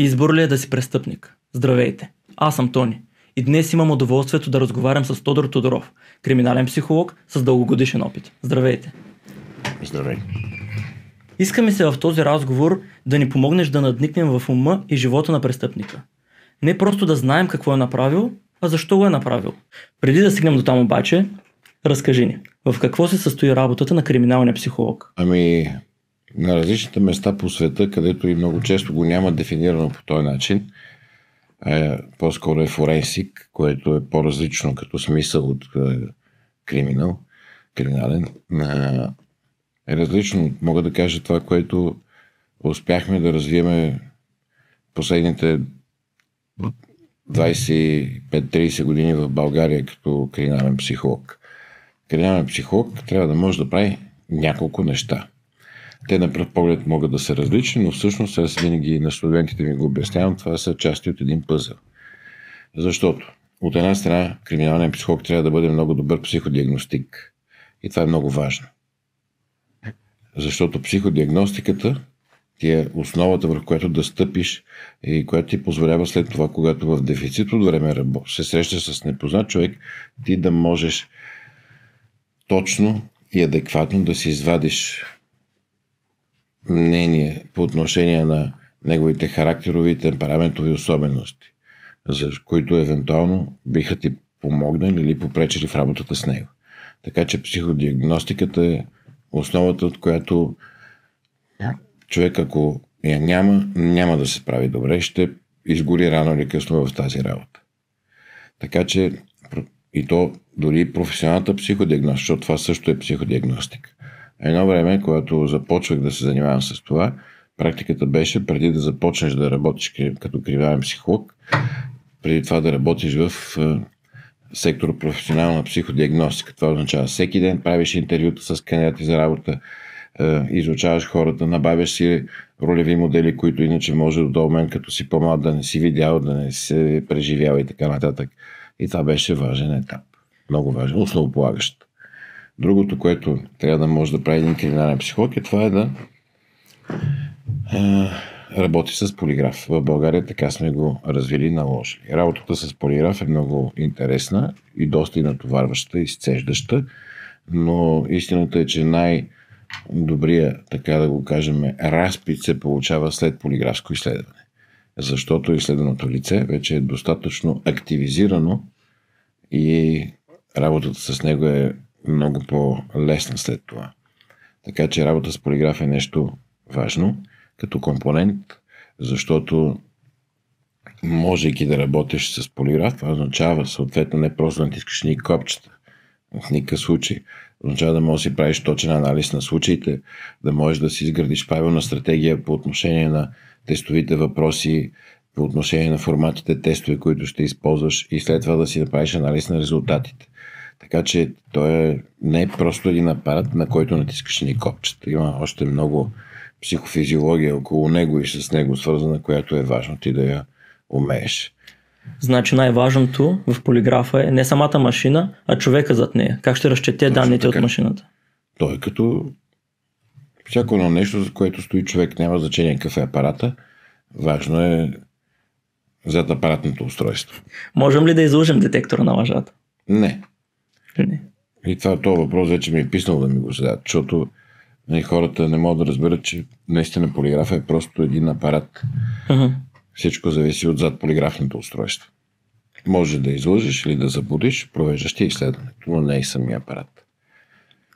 Избор ли е да си престъпник? Здравейте, аз съм Тони и днес имам удоволствието да разговарям с Тодор Тодоров, криминален психолог с дългогодишен опит. Здравейте! Здравей! Искаме се в този разговор да ни помогнеш да надникнем в ума и живота на престъпника. Не просто да знаем какво е направил, а защо го е направил. Преди да стигнем до там обаче, разкажи ни, в какво се състои работата на криминалния психолог? На различните места по света, където и много често го няма дефинирано по този начин, по-скоро е форенсик, което е по-различно като смисъл от криминален. Е различно, мога да кажа това, което успяхме да развиеме последните 25-30 години в България като криминален психолог. Криминален психолог трябва да може да прави няколко неща. Те на пръв поглед могат да са различни, но всъщност аз винаги на студентите ми го обяснявам, това са части от един пъзел. Защото от една страна криминалният психолог трябва да бъде много добър психодиагностик. И това е много важно. Защото психодиагностиката ти е основата, върху която да стъпиш и която ти позволява след това, когато в дефицит от време се срещаш с непознат човек, ти да можеш точно и адекватно да си извадиш мнение по отношение на неговите характерови и темпераментови особености, за които евентуално биха ти помогнали или попречили в работата с него. Така че психодиагностиката е основата, от която човек, ако я няма да се прави добре, ще изгори рано или късно в тази работа. Така че и то дори професионалната психодиагностика, защото това също е психодиагностика. Едно време, когато започвах да се занимавам с това, практиката беше преди да започнеш да работиш като криминален психолог, преди това да работиш в сектора професионална психодиагностика. Това означава всеки ден правиш интервюта с кандидати за работа, изучаваш хората, набавяш си ролеви модели, които иначе може до този момент, като си по-млад, да не си видял, да не си преживял и така нататък. И това беше важен етап. Много важен, основополагащ. Другото, което трябва да може да прави един криминален психолог, е това да работи с полиграф. В България така сме го развили, наложили. Работата с полиграф е много интересна и доста и натоварваща, изцеждаща, но истината е, че най-добрия, така да го кажем, разпит се получава след полиграфско изследване. Защото изследваното лице вече е достатъчно активизирано и работата с него е много по-лесна след това. Така че работа с полиграф е нещо важно като компонент, защото можейки да работиш с полиграф, това означава съответно не просто да натискаш ни копчета. В никакъв случай. Означава да можеш да си правиш точен анализ на случаите, да можеш да си изградиш правилна стратегия по отношение на тестовите въпроси, по отношение на форматите тестове, които ще използваш и след това да си направиш анализ на резултатите. Така че той не е просто един апарат, на който натискаш ни копчета. Има още много психофизиология около него и с него свързана, която е важно ти да я умееш. Значи най-важното в полиграфа е не самата машина, а човека зад нея. Как ще разчете данните от машината? Той е като всяко едно нещо, за което стои човек, няма значение какъв е апарата. Важно е зад апаратното устройство. Можем ли да излъжем детектора на лъжата? Не. Не. И това въпрос вече ми е писнал да ми го зададат, защото хората не могат да разберат, че наистина полиграфа е просто един апарат. Всичко зависи от зад полиграфното устройство. Може да излъжеш или да заблудиш, провеждаш ти изследването, но не и самия апарат.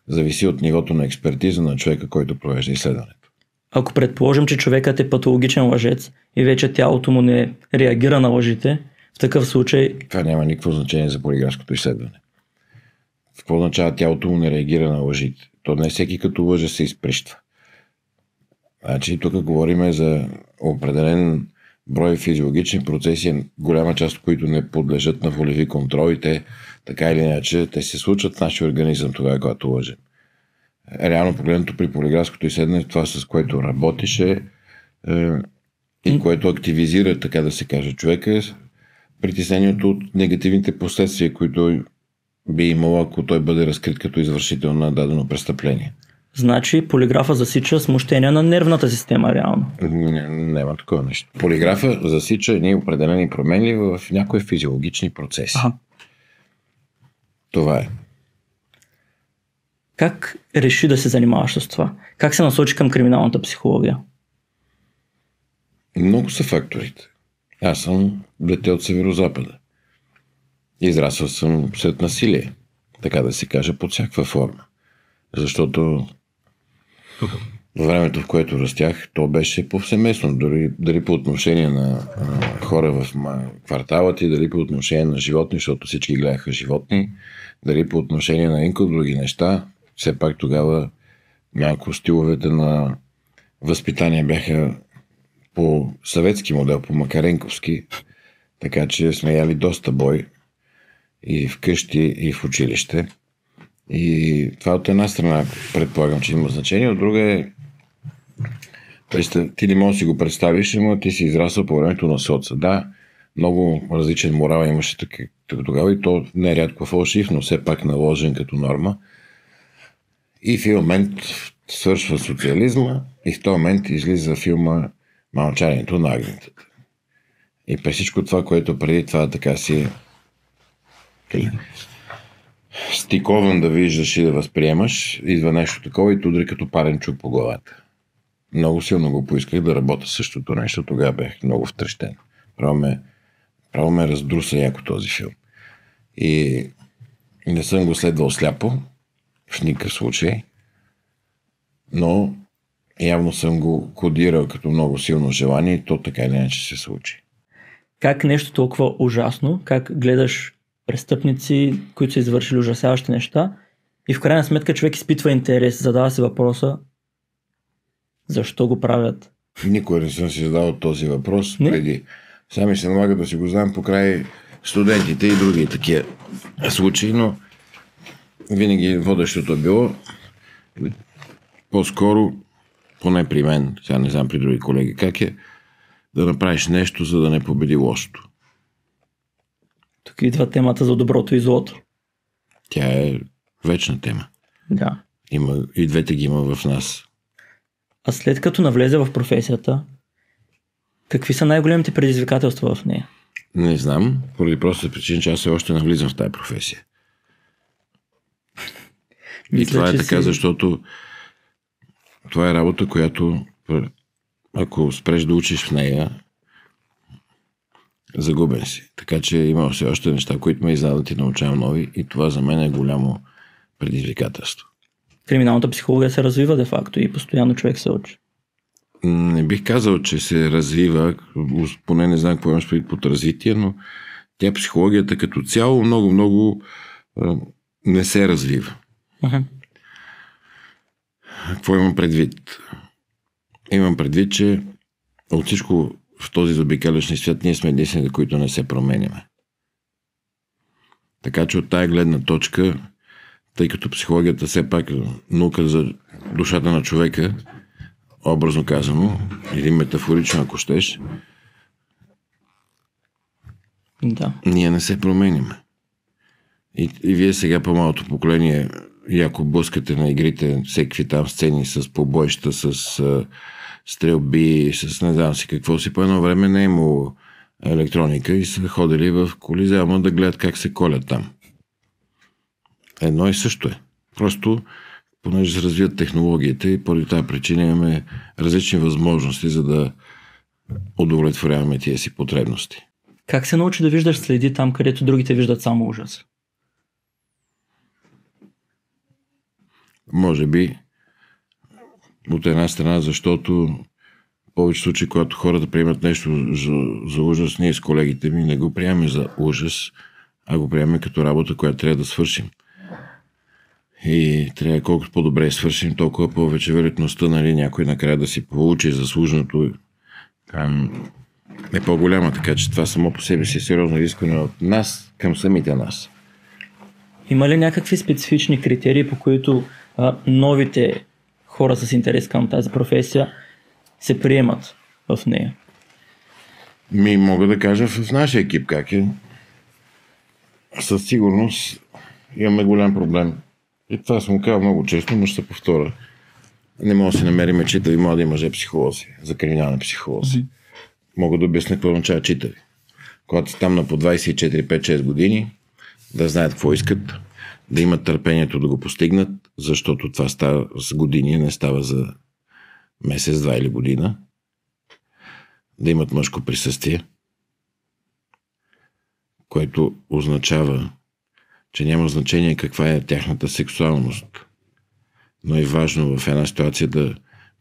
Зависи от нивото на експертиза на човека, който провежда изследването. Ако предположим, че човекът е патологичен лъжец и вече тялото му не реагира на лъжите, в такъв случай... Това няма никакво значение за полиграфското изследване. Какво означава тялото му не реагира на лъжите? То не всеки като лъже се изприщва. Значи тук говорим за определен брой физиологични процеси, голяма част от които не подлежат на волеви контрол и те, така или иначе, те се случват в нашия организъм тогава, когато лъжем. Реално погледнато при полиграфското изследване, това с което работиш и което активизира, така да се каже, човека, притеснението от негативните последствия, които би имало, ако той бъде разкрит като извършител на дадено престъпление. Значи полиграфа засича смущения на нервната система реално. Няма такова нещо. Полиграфа засича едни определени промени в някои физиологични процеси. Ага. Това е. Как реши да се занимаваш с това? Как се насочи към криминалната психология? Много са факторите. Аз съм дете от Северозапада. Израсъл съм след насилие, така да се каже, под всякаква форма. Защото във времето, в което растях, то беше повсеместно. Дали по отношение на хора в квартала ти, дали по отношение на животни, защото всички гледаха животни, дали по отношение на инко други неща. Все пак тогава няколко стиловете на възпитание бяха по съветски модел, по макаренковски, така че сме яли доста бой и вкъщи, и в училище. И това от една страна предполагам, че има значение, от друга е ти не можеш да си го представиш, но ти си израсъл по времето на соца. Да, много различен морал имаше тогава и то нерядко фалшив, но все пак наложен като норма. И в един момент свършва социализма и в този момент излиза филма Мълчанието на агнетата. И през всичко това, което преди това така си стикован да виждаш и да възприемаш, идва нещо такова и туди като парен чук по главата. Много силно го поисках да работя същото нещо, тогава бях много втрещен. Право ме раздруса яко този филм. И не съм го следвал сляпо, в никакъв случай, но явно съм го кодирал като много силно желание и то така или иначе се случи. Как нещо толкова ужасно, как гледаш престъпници, които са извършили ужасяващи неща и в крайна сметка човек изпитва интерес, задава си въпроса защо го правят? Никой не съм си задал този въпрос преди. Сами се налага да си го знам покрай студентите и други такива случаи, но винаги водещото е било по-скоро, поне при мен, сега не знам при други колеги как е, да направиш нещо, за да не победи лошото. Тук идва темата за доброто и злото. Тя е вечна тема. Да. И двете ги има в нас. А след като навлезе в професията, какви са най-големите предизвикателства в нея? Не знам, поради простата причина, че аз все още навлизам в тази професия. И това е така, защото това е работа, която ако спреш да учиш в нея, загубен си. Така че има все още неща, които ме изненадват и научавам нови и това за мен е голямо предизвикателство. Криминалната психология се развива де-факто и постоянно човек се учи. Не бих казал, че се развива, поне не знам какво имаш предвид под развитие, но тя психологията като цяло много не се развива. Uh-huh. Какво имам предвид? Имам предвид, че от всичко в този заобикалящ свят ние сме единствените, които не се променяме. Така че от тая гледна точка, тъй като психологията все пак е наука за душата на човека, образно казано, или метафорично, ако щеш, да. Ние не се променяме. И вие сега по-малото поколение, яко блъскате на игрите, всеки там сцени с побоища, с стрелби, с не знам си какво си. По едно време не е имало електроника и са ходили в Колизеума да гледат как се колят там. Едно и също е. Просто, понеже се развият технологиите и поради тази причина имаме различни възможности, за да удовлетворяваме тия си потребности. Как се научи да виждаш следи там, където другите виждат само ужас? Може би от една страна, защото в повече случаи, когато хората приемат нещо за ужас, ние с колегите ми не го приемаме за ужас, а го приемаме като работа, която трябва да свършим. И трябва колкото по-добре свършим, толкова повече вероятността, нали, някой накрая да си получи заслуженото е по-голяма, така че това само по себе си е сериозно изискване от нас към самите нас. Има ли някакви специфични критерии, по които новите хора с интерес към тази професия се приемат в нея? Мога да кажа в нашия екип как е. Със сигурност имаме голям проблем. И това съм казал много често, но ще се повторя. Не мога да си намерим читави млади мъже психолози, за криминални психолози. Мога да обясня какво означава читави. Когато си там на по 24, 5, 6 години, да знаят какво искат, да имат търпението да го постигнат, защото това става с години, не става за месец, два или година. Да имат мъжко присъствие, което означава, че няма значение каква е тяхната сексуалност, но е важно в една ситуация да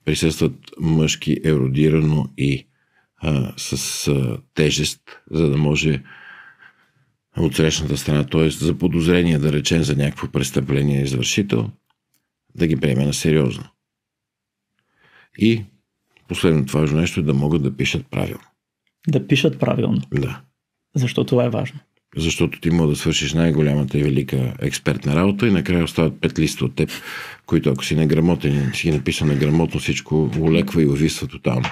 присъстват мъжки еродирано и с тежест, за да може от срещната страна, т.е. за подозрение, да речем за някакво престъпление извършител, да ги приеме на сериозно. И последното важно нещо е да могат да пишат правилно. Да пишат правилно? Да. Защо това е важно? Защото ти може да свършиш най-голямата и велика експертна работа и накрая остават 5 листа от теб, които ако си неграмотен, си ги написал неграмотно, всичко олеква и увисва тотално.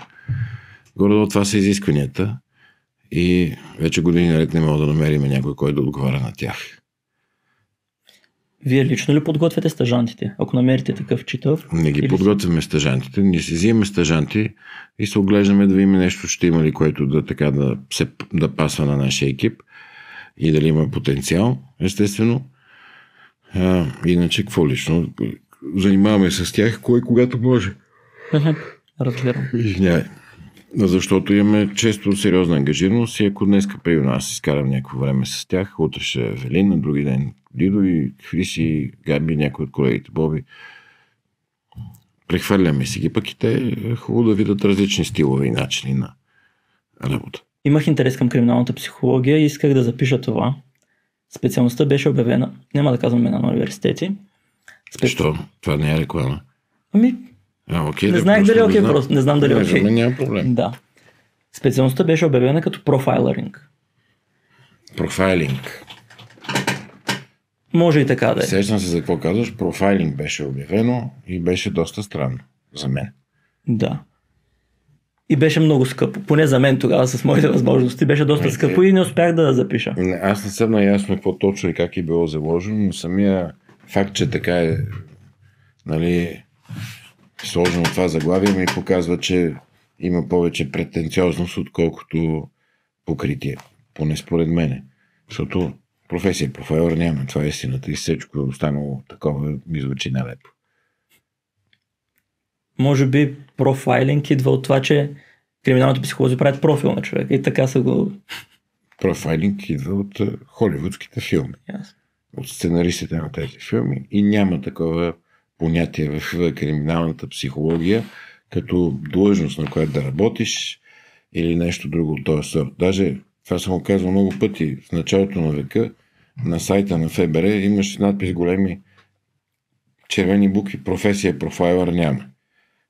Горе-долу това са изискванията и вече години наред не мога да намерим някой, който да отговаря на тях. Вие лично ли подготвяте стажантите? Ако намерите такъв читав? Не ги подготвяме стажантите, ние си взимаме стажанти и се оглеждаме да видим нещо, ще има ли, което да пасва на нашия екип и дали има потенциал, естествено. Иначе какво лично? Занимаваме се с тях, кой когато може. Разбирам. Извинявай. Защото имаме често сериозна ангажираност и ако днеска при нас изкарам някакво време с тях, утре ще е Велин, на други ден Дидо и Хриси, Габи, някой от колегите, Боби. Прехвърляме си ги, пък и те е хубаво да видят различни стилове и начини на работа. Имах интерес към криминалната психология и исках да запиша това. Специалността беше обявена, няма да казвам имена на университети. Що? Това не е реклама. Okay, не знаех дали е просто. Не знам дали е окей. Няма проблем. Да. Специалността беше обявена като профайлеринг. Профайлинг. Може и така да е. Сещам се за какво казваш. Профайлинг беше обявено и беше доста странно за мен. Да. И беше много скъпо. Поне за мен тогава с моите възможности беше доста скъпо и не успях да запиша. Аз не съм наясно какво точно и как е било заложено, но самия факт, че така е, нали, сложено това заглавие, ми показва, че има повече претенциозност, отколкото покритие. Поне според мене. Защото професия профайлер няма. Това е истината и всичко останало такова ми звучи нелепо. Може би профайлинг идва от това, че криминалните психолози правят профил на човека и така са го... Профайлинг идва от холивудските филми. Yes. От сценаристите на тези филми и няма такова понятие в криминалната психология като длъжност, на която да работиш или нещо друго от този сорт. Даже това съм го казвал много пъти. В началото на века на сайта на ФБР имаш надпис големи червени букви професия профайлър няма.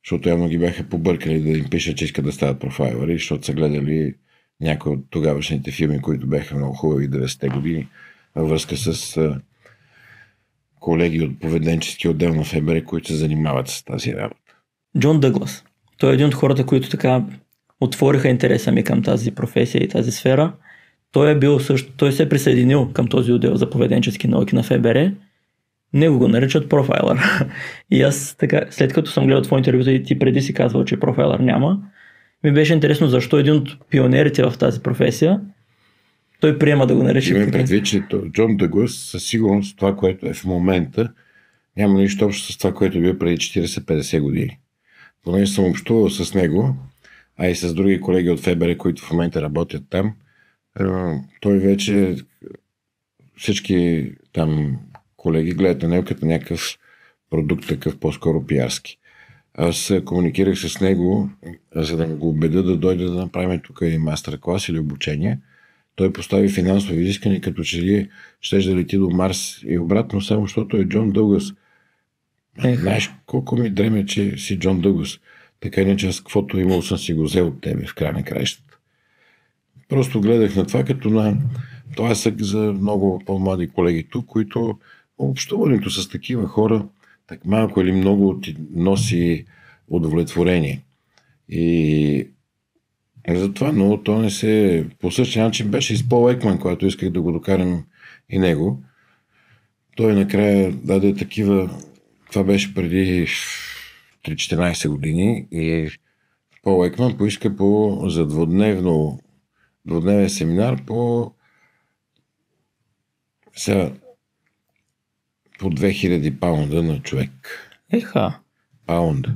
Защото явно ги бяха побъркали да им пишат, че искат да стават профайлъри, защото са гледали някои от тогавашните филми, които бяха много хубави 90-те години във връзка с колеги от поведенчески отдел на ФБР, които се занимават с тази работа. Джон Дъглас. Той е един от хората, които така отвориха интереса ми към тази професия и тази сфера. Той се е присъединил към този отдел за поведенчески науки на ФБР. Него го наричат профайлър. И аз така, след като съм гледал твое интервюта и ти преди си казвал, че профайлър няма, ми беше интересно защо един от пионерите в тази професия той приема да го нарича. Имам предвид, че Джон Дъглас със сигурност това, което е в момента, няма нищо общо с това, което е било преди 40-50 години. Понеже съм общувал с него, а и с други колеги от ФБР, които в момента работят там, той вече всички там колеги гледат на него като някакъв продукт, такъв по-скоро пиарски. Аз комуникирах с него, за да го убедя да дойде да направим тук и мастер-клас или обучение. Той постави финансови изискания, като че ли щеш да лети до Марс и обратно, само защото е Джон Дъглас. Знаеш колко ми дреме, че си Джон Дъглас. Така иначе аз каквото имал съм си го взел от тебе в края на краищата. Просто гледах на това като на тласък за много по-млади колеги тук, които общуването с такива хора так малко или много ти носи удовлетворение. И затова, но то не се... По същия начин беше и с Пол Екман, когато исках да го докарам и него. Той накрая даде такива... Това беше преди 3-14 години и Пол Екман поиска за двудневен семинар по 2000 паунда на човек. Еха. Паунда.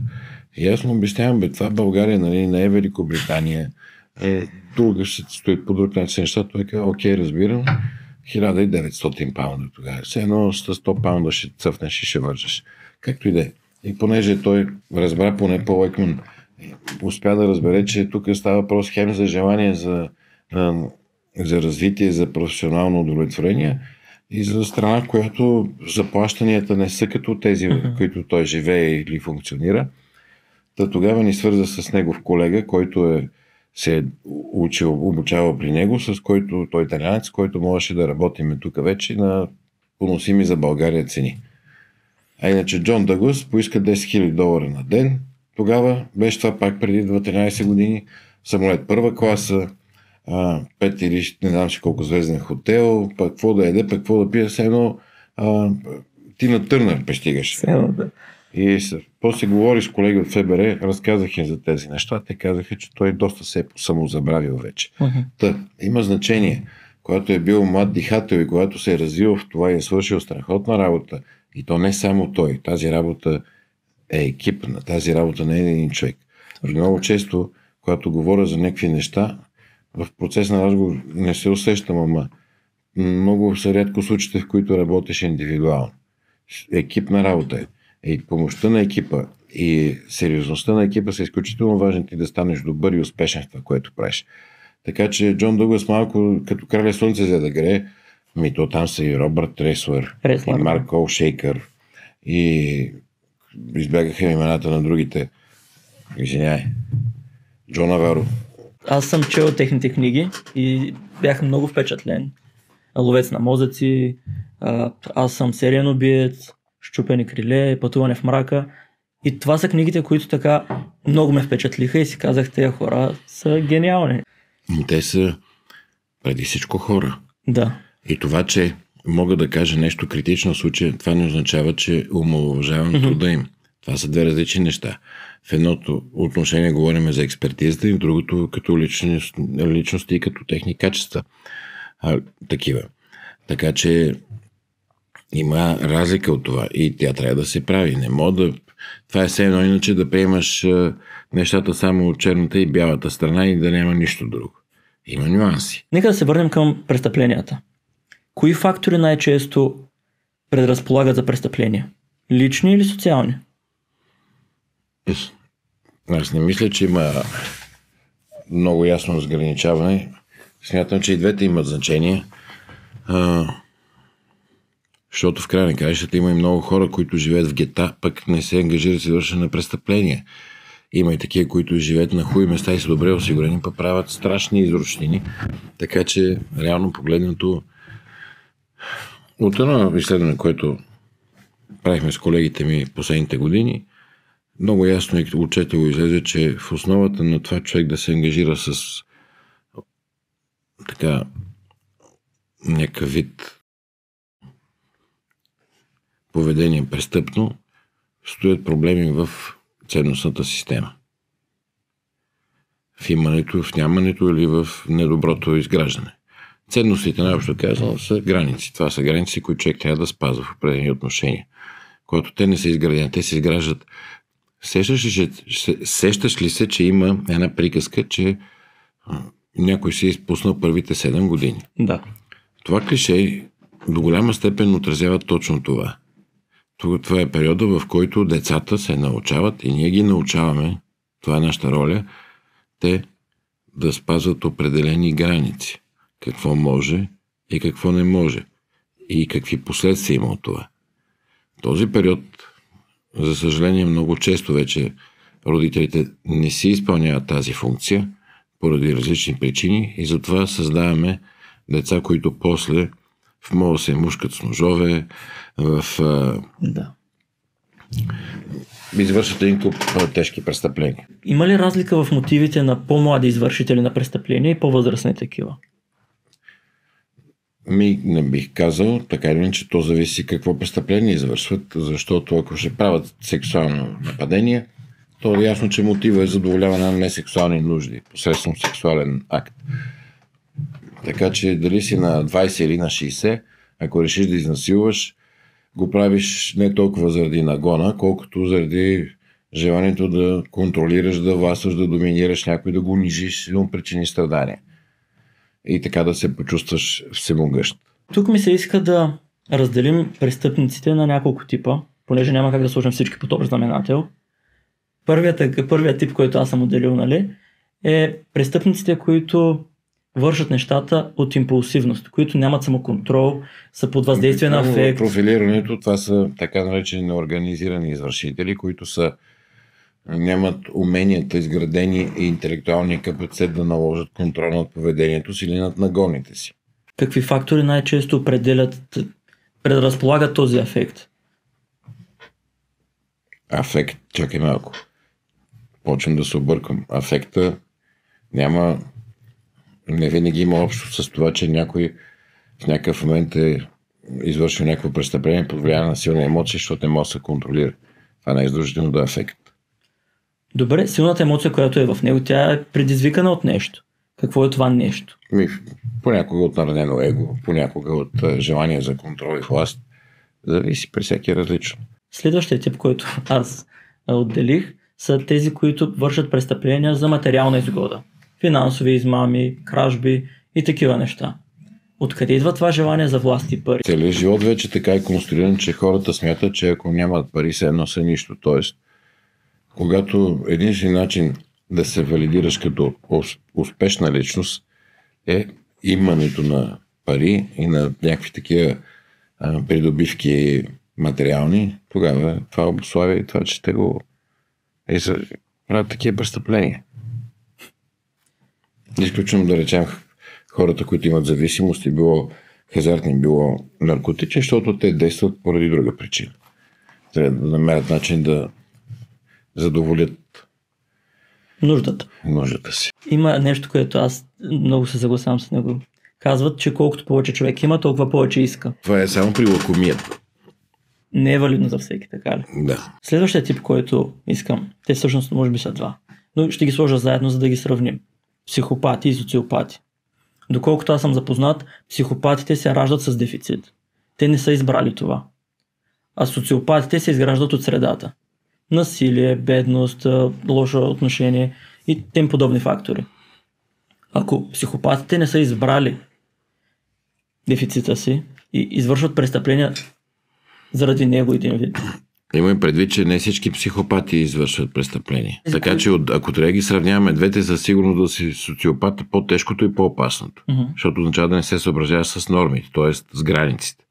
И аз му обяснявам, това България, нали, не е Великобритания. Друга ще стои по друг начин нещата. Той казва, окей, разбирам. 1900 паунда тогава. Все едно с 100 паунда ще цъфнеш и ще вържеш. Както и да е. И понеже той разбра, поне Пол Екман успя да разбере, че тук става въпрос хем за желание за развитие, за професионално удовлетворение и за страна, в която заплащанията не са като тези, в които той живее или функционира. Тогава ни свърза с негов колега, който се е обучавал при него, с който той италианец, който можеше да работим тук вече на поносими за България цени. А иначе Джон Дъглас поиска $10,000 на ден. Тогава беше това пак преди 13 години. Самолет първа класа, 5 или не знам си колко звезден хотел, пък какво да еде, пък какво да пие, все едно ти на Търнър пристигаш. Да. И после говори с колеги от ФБР, разказах им за тези неща, те казаха, че той доста се е самозабравил вече. Има значение, когато е бил млад дихател и когато се е развил в това и е свършил страхотна работа, и то не само той, тази работа е екипна, тази работа не е един човек. Много често, когато говоря за някакви неща, в процес на разговор не се усещам, ама много са рядко случаите, в които работиш индивидуално. Екипна работа е. И помощта на екипа и сериозността на екипа са изключително важни ти да станеш добър и успешен в това, което правиш. Така че Джон Дъглас малко като краля слънце за да грее, то там са и Робърт Реслър, и Марк Олшейкър, и избягаха имената на другите. Извинявай. Джон Наваро. Аз съм чел техните книги и бях много впечатлен. Ловец на мозъци, аз съм сериен убиец, Счупени криле, Пътуване в мрака. И това са книгите, които така много ме впечатлиха и си казах, тези хора са гениални. Те са преди всичко хора. Да. И това, че мога да кажа нещо критично в случая, това не означава, че омаловажавам труда им. Това са две различни неща. В едното отношение говорим за експертизата и в другото като личности и като техни качества. Такива. Така че има разлика от това и тя трябва да се прави. Не мога да... Това е все едно иначе да приемаш нещата само от черната и бялата страна и да няма нищо друго. Има нюанси. Нека да се върнем към престъпленията. Кои фактори най-често предразполагат за престъпления? Лични или социални? Аз не мисля, че има много ясно разграничаване. Смятам, че и двете имат значение. Защото в края на краищата има и много хора, които живеят в гета, пък не се ангажират с извършване на престъпления. Има и такива, които живеят на хубави места и са добре осигурени, пък правят страшни изручнини. Така че, реално погледнато, от едно изследване, което правихме с колегите ми последните години, много ясно и отчетливо излезе, че в основата на това човек да се ангажира с така някакъв вид поведение престъпно, стоят проблеми в ценностната система. В имането, в нямането или в недоброто изграждане. Ценностите, най-общо казано, са граници. Това са граници, които човек трябва да спазва в определени отношения. Когато те не са изградени, те се изграждат. Сещаш ли се, че има една приказка, че някой се е изпуснал първите 7 години? Да. Това клише до голяма степен отразява точно това. Това е периода, в който децата се научават и ние ги научаваме, това е нашата роля, те да спазват определени граници. Какво може и какво не може. И какви последствия има от това. Този период, за съжаление, много често вече родителите не си изпълняват тази функция поради различни причини и затова създаваме деца, които после могат да се мушкат с ножове, извършват един куп тежки престъпления. Има ли разлика в мотивите на по-млади извършители на престъпления и по-възрастни такива? Не бих казал, така или иначе, то зависи какво престъпление извършват, защото ако ще правят сексуално нападение, То е ясно, че мотива е задоволяване на несексуални нужди посредством сексуален акт. Така че дали си на 20 или на 60, ако решиш да изнасилваш, го правиш не толкова заради нагона, колкото заради желанието да контролираш, да властваш, да доминираш някой, да го унижиш, да му причини страдания. И така да се почувстваш всемогъщ. Тук ми се иска да разделим престъпниците на няколко типа, понеже няма как да сложим всички под общ знаменател. Първият тип, който аз съм отделил, нали, е престъпниците, които вършат нещата от импулсивност, които нямат самоконтрол, са под въздействие на афект. Профилирането, това са така наречени неорганизирани извършители, които нямат уменията, изградени и интелектуалния капацитет да наложат контрол над поведението си или над нагоните си. Какви фактори най-често предразполагат този афект? Афект, чакай малко. Почвам да се объркам. Афекта не винаги има общо с това, че някой в някакъв момент е извършил някакво престъпление под влияние на силна емоция, защото не може да се контролира. Това не е задължително да е афект. Добре, силната емоция, която е в него, тя е предизвикана от нещо. Какво е това нещо? Понякога от наранено его, понякога от желание за контрол и власт. Зависи при всеки различно. Следващия тип, който аз отделих, са тези, които вършат престъпления за материална изгода. Финансови измами, кражби и такива неща. Откъде идва това желание за власт и пари? Целият живот вече така е конструиран, че хората смятат, че ако нямат пари, се едно са нищо. Тоест, когато единствен начин да се валидираш като успешна личност е имането на пари и на някакви такива придобивки материални, тогава това обуславя и това, че те го правят такива престъпления. Изключително да речем хората, които имат зависимости, било хазартни, било наркотични, защото те действат поради друга причина. Трябва да намерят начин да задоволят нуждата си. Има нещо, което аз много се съгласявам с него. Казват, че колкото повече човек има, толкова повече иска. Това е само при лакомията. Не е валидно за всеки, така ли? Да. Следващия тип, който искам, те всъщност може би са два, но ще ги сложа заедно, за да ги сравним. Психопати и социопати. Доколкото аз съм запознат, психопатите се раждат с дефицит. Те не са избрали това. А социопатите се изграждат от средата. Насилие, бедност, лошо отношение и тем подобни фактори. Ако психопатите не са избрали дефицита си и извършват престъпления заради него един вид. Имаме предвид, че не всички психопати извършват престъпления. Така че ако трябва да ги сравняваме двете, със сигурност да си социопат е по-тежкото и по-опасното. Защото означава да не се съобразява с нормите, т.е. с границите.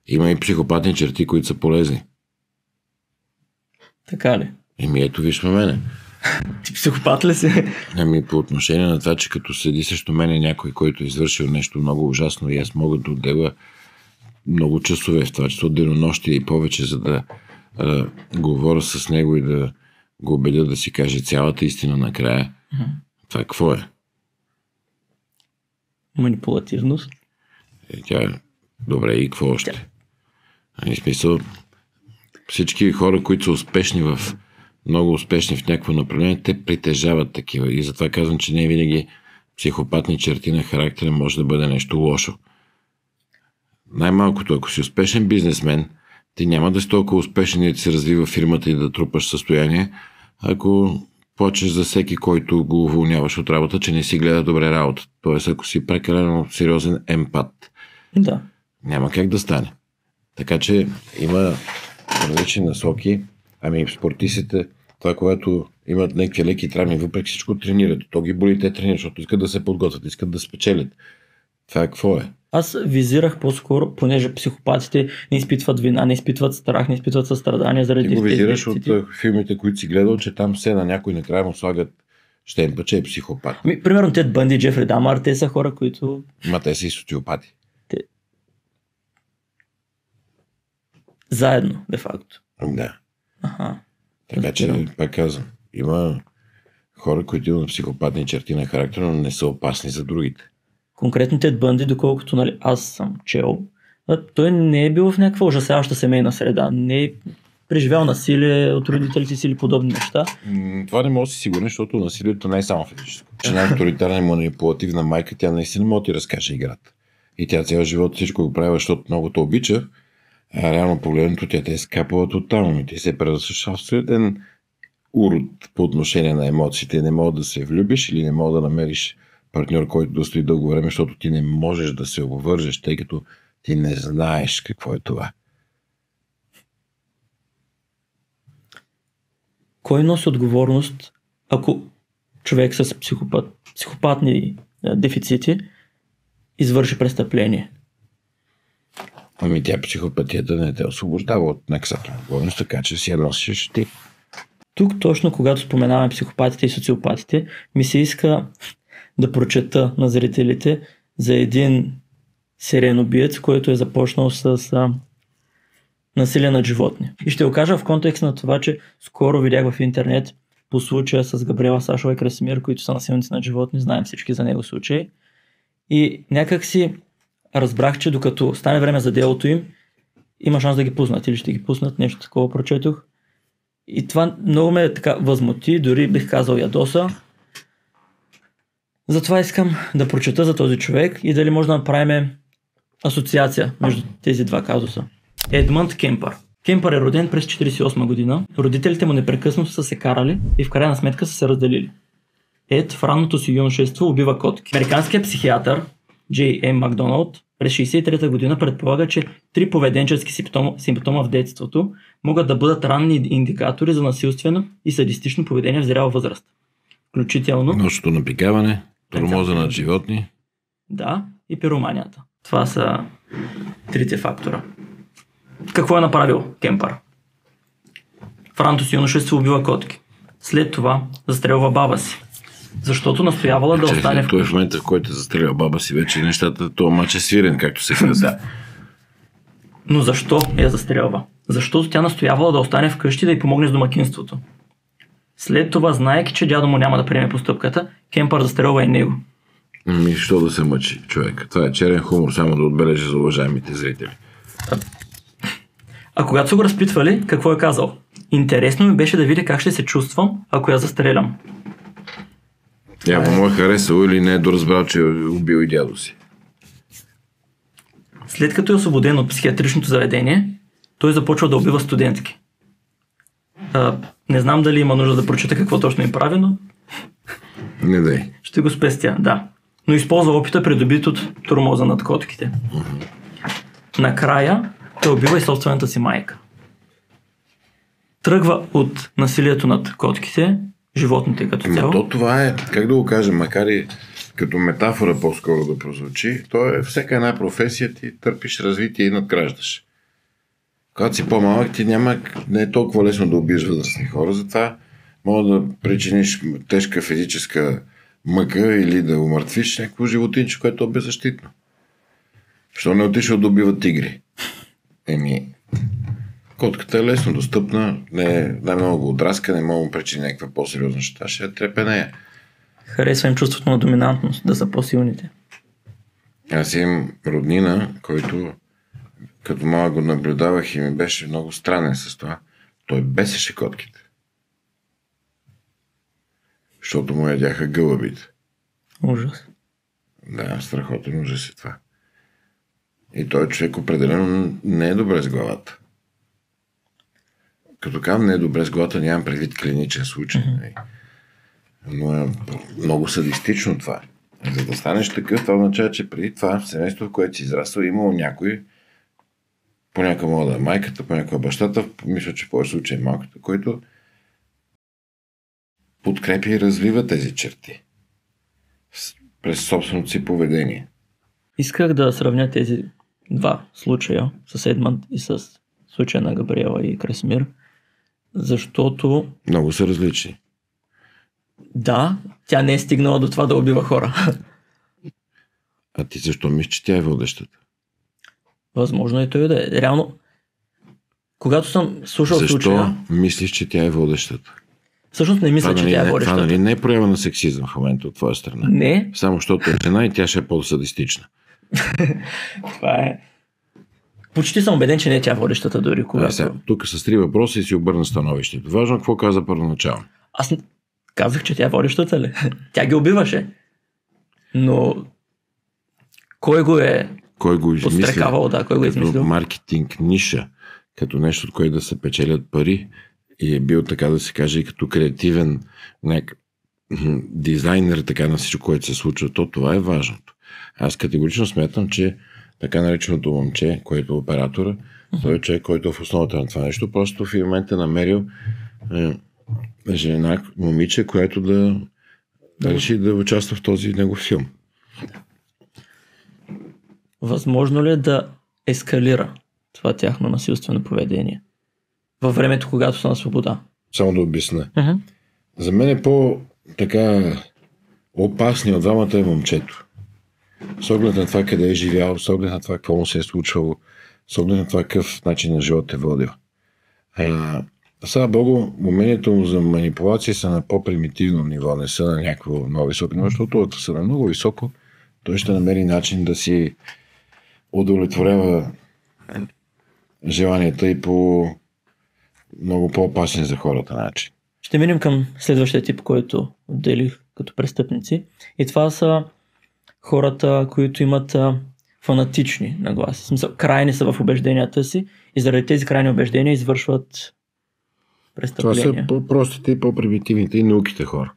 Има и психопатни черти, които са полезни. Така ли? Ето виж мене. Ти психопат ли си? По отношение на това, че като седи срещу мене някой, който е извършил нещо много ужасно и аз мога да отделя много часове, в това число денонощия и повече, за да говоря с него и да го убедя да си каже цялата истина накрая. Това какво е? Манипулативност. Тя е добре и какво още? В смисъл, всички хора, които са успешни много успешни в някакво направление, те притежават такива. И затова казвам, че не винаги психопатни черти на характера може да бъде нещо лошо. Най-малкото, ако си успешен бизнесмен, ти няма да си толкова успешен и да се развива фирмата и да трупаш състояние, ако плачеш за всеки, който го уволняваш от работа, че не си гледа добре работа. Тоест, ако си прекалено сериозен емпат. Да. Няма как да стане. Така че има различни насоки. Спортистите, това, когато имат някакви леки травми, въпреки всичко тренират. То ги боли, те тренират, защото искат да се подготвят, искат да спечелят. Това какво е? Аз визирах по-скоро, понеже психопатите не изпитват вина, не изпитват страх, не изпитват състрадание заради тези. Ти го визираш от филмите, които си гледал, че там все на някой накрая му слагат щемпа, че е психопат. Примерно Тед Бънди, Джефри Дамър, те са хора, които... Те са и социопати. Заедно, де факто. Да. Аха. Така че, пак казвам, има хора, които имат психопатни черти на характера, но не са опасни за другите. Конкретно Тед Бънди, доколкото аз съм чел, той не е бил в някаква ужасяваща семейна среда. Не преживял насилие от родителите си или подобни неща. Това не може да си сигурен, защото насилието не е само физическо. Че една авторитарна и манипулативна майка, тя наистина може да ти разкаже играта. И тя цял живот всичко го прави, защото много те обича, а реално погледнато тя те е скапала тотално и ти се превръщаш в абсолютен урод по отношение на емоциите. Не мога да се влюбиш или не мога да намериш партньор, който да стои дълго време, защото ти не можеш да се обвържеш, тъй като ти не знаеш какво е това. Кой носи отговорност, ако човек с психопатни дефицити извърши престъпление? Ами тя психопатията не те освобождава от наказателна отговорност, така че си я носиш ти. Тук точно когато споменаваме психопатите и социопатите, ми се иска да прочета на зрителите за един сериен убиец, който е започнал с насилие над животни. И ще го кажа в контекст на това, че скоро видях в интернет по случая с Габриела Сашова и Красимир, които са насилници над животни, знаем всички за него случаи. И някак си разбрах, че докато стане време за делото им, има шанс да ги пуснат или ще ги пуснат, нещо такова прочетох. И това много ме така възмути, дори бих казал ядоса. Затова искам да прочета за този човек и дали може да направим асоциация между тези два казуса. Едмънд Кемпър. Кемпър е роден през 1948 година. Родителите му непрекъснато са се карали и в крайна сметка са се разделили. Ед в ранното си юношество убива котки. Американският психиатър Джей М. Макдоналд през 1963 година предполага, че 3 поведенчески симптома в детството могат да бъдат ранни индикатори за насилствено и садистично поведение в зряла възраст. Включително Нощното напикаване, тормоза над животни. Да, и пироманията. Това са 3 фактора. Какво е направил Кемпър? В ранното си юношество убива котки. След това застрелва баба си. Защото настоявала да остане Той в момента, в който е застрелял баба си, вече нещата, това мач е свирен, както се казва. Но защо я застрелва? Защото тя настоявала да остане вкъщи да й помогне с домакинството. След това, знаейки, че дядо му няма да приеме постъпката, Кемпър застрелва и него. Що да се мъчи човек? Това е черен хумор, само да отбележа за уважаемите зрители. А когато са го разпитвали, какво е казал? Интересно ми беше да видя как ще се чувствам, ако я застрелям. Явно му е харесал или не е доразбрал, че е убил и дядо си. След като е освободен от психиатричното заведение, той започва да убива студентки. Не знам дали има нужда да прочета какво точно им прави, но Не дай. ще го спестя, да. Но използва опита, придобит от тормоза над котките. Накрая той убива и собствената си майка. Тръгва от насилието над котките, животните като цяло. То това е, как да го кажа, макар и като метафора по-скоро да прозвучи, то е всяка една професия, ти търпиш развитие и надграждаш. Когато си по-малък, ти не е толкова лесно да убиеш възрастни хора, затова може да причиниш тежка физическа мъка или да умъртвиш някакво животинче, което е беззащитно. Защо не отишъл да убива тигри? Котката е лесно достъпна, най-много го отраска, не мога да причини някаква по-сериозна щета, ще я трепенея. Харесва им чувството на доминантност, да са по-силните. Аз имам роднина, който като малък го наблюдавах и ми беше много странен с това. Той бесеше котките. Защото му ядяха гълъбите. Ужас. Да, страхотен ужас е това. И той човек определено не е добре с главата. Като казвам не е добре с главата, нямам предвид клиничен случай. Но е много садистично това. За да станеш такъв, това означава, че преди това в семейството, в което си израствал, имало някой, понякога мога да е майката, понякога бащата, мисля, че повече случай е малката, който подкрепя и развива тези черти през собственото си поведение. Исках да сравня тези два случая с Едмънд и с случая на Габриела и Красимир, защото... Много са различни. Да, тя не е стигнала до това да убива хора. А ти защо мислиш, че тя е водещата? Възможно и той да е. Реално, когато съм слушал случая... Защо мислиш, че тя е водещата? Всъщност не мисля, че тя е водещата. Това нали не е проява на сексизъм в момента от твоя страна? Не. Само защото е жена и тя ще е по-садистична. Това е Почти съм убеден, че не е тя водещата дори. Тук с 3 въпроса и си обърна становището. Важно какво каза първоначално. Аз казах, че тя е водещата ли? Тя ги убиваше. Но кой го е подстрекавал, кой го е измислил? Като маркетинг ниша, като нещо, от което да се печелят пари и е бил, така да се каже, и като креативен дизайнер, така на всичко, което се случва, това е важното. Аз категорично смятам, че така нареченото момче, което е оператора, той е човек, който е в основата на това нещо, просто в момента намерил жена, момиче, което да реши да участва в този негов филм. Възможно ли е да ескалира това тяхно насилствено поведение във времето, когато са на свобода? Само да обясня. За мен е по-така опасни от двамата е момчето. С оглед на това къде е живял, с оглед на това какво му се е случвало, с оглед на това какъв начин на живот е водил. Слава Богу, умението му за манипулация са на по-примитивно ниво, не са на някакво много високо ниво, защото ако са на много високо, той ще намери начин да си удовлетворява желанията и по много по-опасен за хората начин. Ще минем към следващия тип, който отделих като престъпници. И това са хората, които имат фанатични нагласи. В смисъл, крайни са в убежденията си и заради тези крайни убеждения извършват престъпления. Това са простите и по-примитивните и науките хора.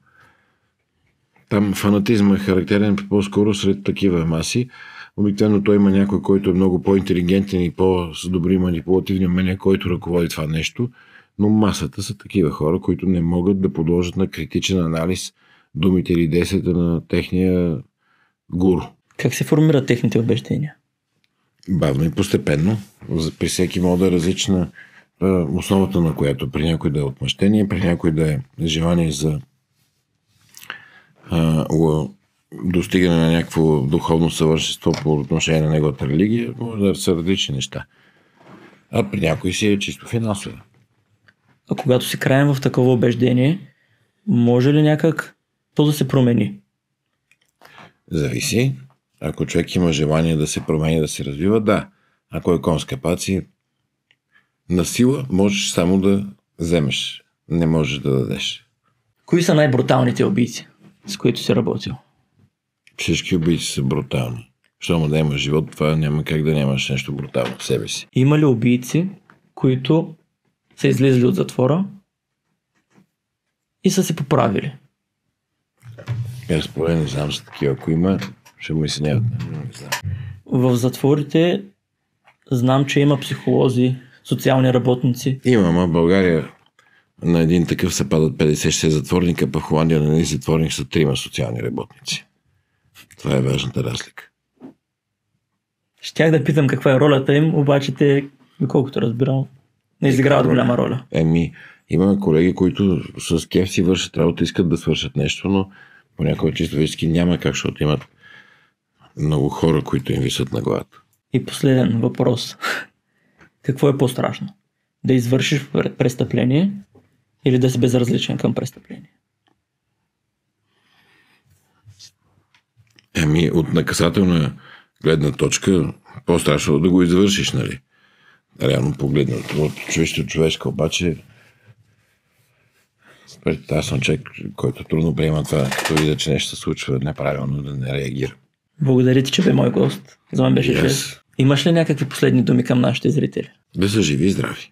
Там фанатизма е характерен по-скоро сред такива маси. Обикновено той има някой, който е много по-интелигентен и с добри манипулативни умения, който ръководи това нещо, но масата са такива хора, които не могат да подложат на критичен анализ думите или действията на техния гуру. Как се формират техните убеждения? Бавно и постепенно. При всеки може да е различна основата на която. При някой да е отмъщение, при някой да е желание за достигане на някакво духовно съвършенство по отношение на неговата религия, може да са различни неща. А при някой си е чисто финансово. А когато си краем в такова убеждение, може ли някак то да се промени? Зависи. Ако човек има желание да се промени, да се развива, да. Ако е конска паци, на сила можеш само да вземеш. Не можеш да дадеш. Кои са най-бруталните убийци, с които си работил? Всички убийци са брутални. Щом да имаш живот, това няма как да нямаш нещо брутално в себе си. Има ли убийци, които са излизали от затвора и са се поправили? Аз поне не знам за такива. Ако има, ще му изсъняват. В затворите знам, че има психолози, социални работници. Има, в България на един такъв се падат 50-60 затворника, а в Холандия на един затворник са 3 социални работници. Това е важната разлика. Щях да питам каква е ролята им, обаче те, доколкото разбирам, не изиграват голяма роля. Има колеги, които с кеф си вършат работа, искат да свършат нещо, но понякога чисто физически няма как, защото имат много хора, които им висят на главата. И последен въпрос. Какво е по-страшно? Да извършиш престъпление или да си безразличен към престъпление? От наказателна гледна точка по-страшно да го извършиш, нали? Реално погледнато. От човешка обаче аз съм човек, който трудно приема това, като видя, че нещо се случва неправилно, да не реагира. Благодаря ти, че бе мой гост. За мен беше чест. Имаш ли някакви последни думи към нашите зрители? Да са живи и здрави.